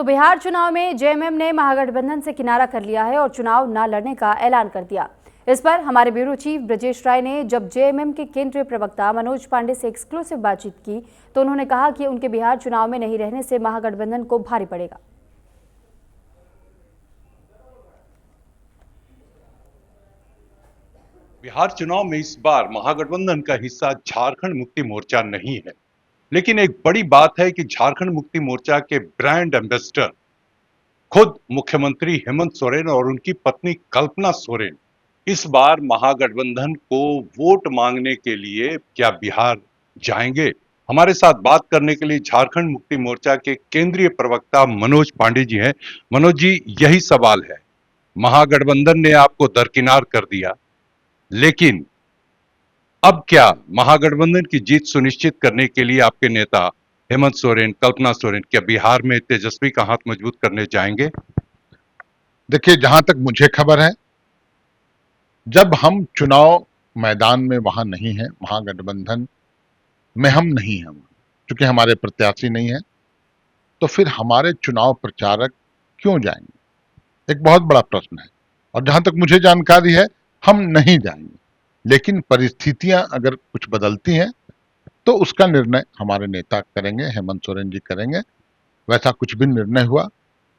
तो बिहार चुनाव में जेएमएम ने महागठबंधन से किनारा कर लिया है और चुनाव न लड़ने का ऐलान कर दिया। इस पर हमारे ब्यूरो चीफ ब्रजेश राय ने जब जेएमएम के केंद्रीय प्रवक्ता मनोज पांडे से एक्सक्लूसिव बातचीत की तो उन्होंने कहा कि उनके बिहार चुनाव में नहीं रहने से महागठबंधन को भारी पड़ेगा। बिहार चुनाव में इस बार महागठबंधन का हिस्सा झारखंड मुक्ति मोर्चा नहीं है, लेकिन एक बड़ी बात है कि झारखंड मुक्ति मोर्चा के ब्रांड एम्बेसडर खुद मुख्यमंत्री हेमंत सोरेन और उनकी पत्नी कल्पना सोरेन इस बार महागठबंधन को वोट मांगने के लिए क्या बिहार जाएंगे। हमारे साथ बात करने के लिए झारखंड मुक्ति मोर्चा के केंद्रीय प्रवक्ता मनोज पांडे जी हैं। मनोज जी, यही सवाल है, महागठबंधन ने आपको दरकिनार कर दिया, लेकिन अब क्या महागठबंधन की जीत सुनिश्चित करने के लिए आपके नेता हेमंत सोरेन, कल्पना सोरेन क्या बिहार में तेजस्वी का हाथ मजबूत करने जाएंगे? देखिए, जहां तक मुझे खबर है, जब हम चुनाव मैदान में वहां नहीं है, महागठबंधन में हम नहीं हैं, क्योंकि हमारे प्रत्याशी नहीं है, तो फिर हमारे चुनाव प्रचारक क्यों जाएंगे? एक बहुत बड़ा प्रश्न है। और जहां तक मुझे जानकारी है, हम नहीं जाएंगे, लेकिन परिस्थितियां अगर कुछ बदलती हैं तो उसका निर्णय हमारे नेता करेंगे, हेमंत सोरेन जी करेंगे। वैसा कुछ भी निर्णय हुआ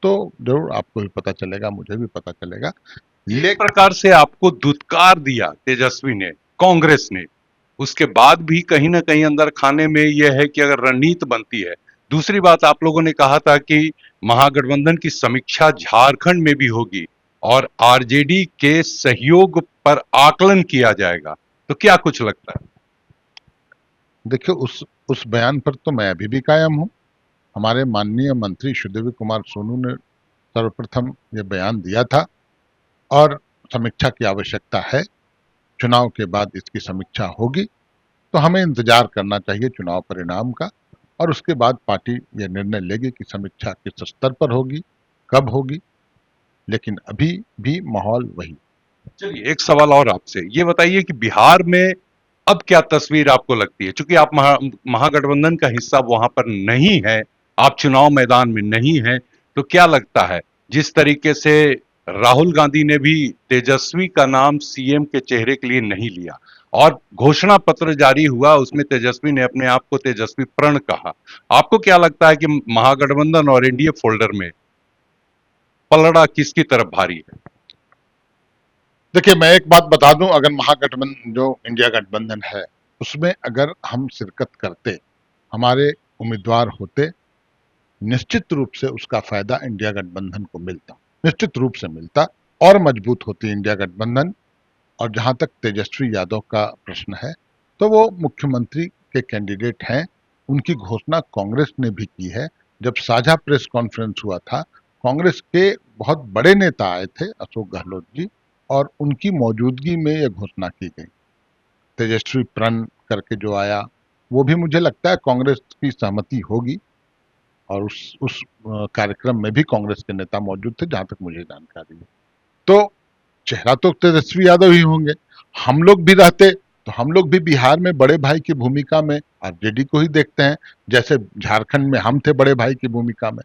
तो जरूर आपको भी पता चलेगा, मुझे भी पता चलेगा। एक प्रकार से आपको दुत्कार दिया तेजस्वी ने, कांग्रेस ने, उसके बाद भी कहीं ना कहीं अंदर खाने में यह है कि अगर रणनीति बनती है। दूसरी बात, आप लोगों ने कहा था कि महागठबंधन की समीक्षा झारखंड में भी होगी और आरजेडी के सहयोग पर आकलन किया जाएगा, तो क्या कुछ लगता है? देखिए, उस बयान पर तो मैं अभी भी कायम हूं। हमारे माननीय मंत्री सुदेवी कुमार सोनू ने सर्वप्रथम ये बयान दिया था और समीक्षा की आवश्यकता है। चुनाव के बाद इसकी समीक्षा होगी, तो हमें इंतजार करना चाहिए चुनाव परिणाम का, और उसके बाद पार्टी यह निर्णय लेगी कि समीक्षा किस स्तर पर होगी, कब होगी। लेकिन अभी भी माहौल वही। चलिए, एक सवाल और आपसे, ये बताइए कि बिहार में अब क्या तस्वीर आपको लगती है? चूंकि आप महागठबंधन का हिस्सा वहां पर नहीं है, आप चुनाव मैदान में नहीं है, तो क्या लगता है जिस तरीके से राहुल गांधी ने भी तेजस्वी का नाम सीएम के चेहरे के लिए नहीं लिया और घोषणा पत्र जारी हुआ, उसमें तेजस्वी ने अपने आप को तेजस्वी प्रण कहा, आपको क्या लगता है कि महागठबंधन और एनडीए फोल्डर में पलड़ा किसकी तरफ भारी है? देखिए, मैं एक बात बता दूं, अगर महागठबंधन जो इंडिया गठबंधन है उसमें अगर हम शिरकत करते, हमारे उम्मीदवार होते, निश्चित रूप से उसका फायदा इंडिया गठबंधन को मिलता, निश्चित रूप से मिलता, और मजबूत होती इंडिया गठबंधन। और जहां तक तेजस्वी यादव का प्रश्न है, तो वो मुख्यमंत्री के कैंडिडेट हैं, उनकी घोषणा कांग्रेस ने भी की है। जब साझा प्रेस कॉन्फ्रेंस हुआ था, कांग्रेस के बहुत बड़े नेता आए थे, अशोक गहलोत जी, और उनकी मौजूदगी में यह घोषणा की गई। तेजस्वी प्रण करके जो आया, वो भी मुझे लगता है कांग्रेस की सहमति होगी, और उस कार्यक्रम में भी कांग्रेस के नेता मौजूद थे, जहां तक मुझे जानकारी है। तो चेहरा तो तेजस्वी यादव ही होंगे। हम लोग भी रहते तो हम लोग भी बिहार में बड़े भाई की भूमिका में आरजेडी को ही देखते हैं, जैसे झारखंड में हम थे बड़े भाई की भूमिका में।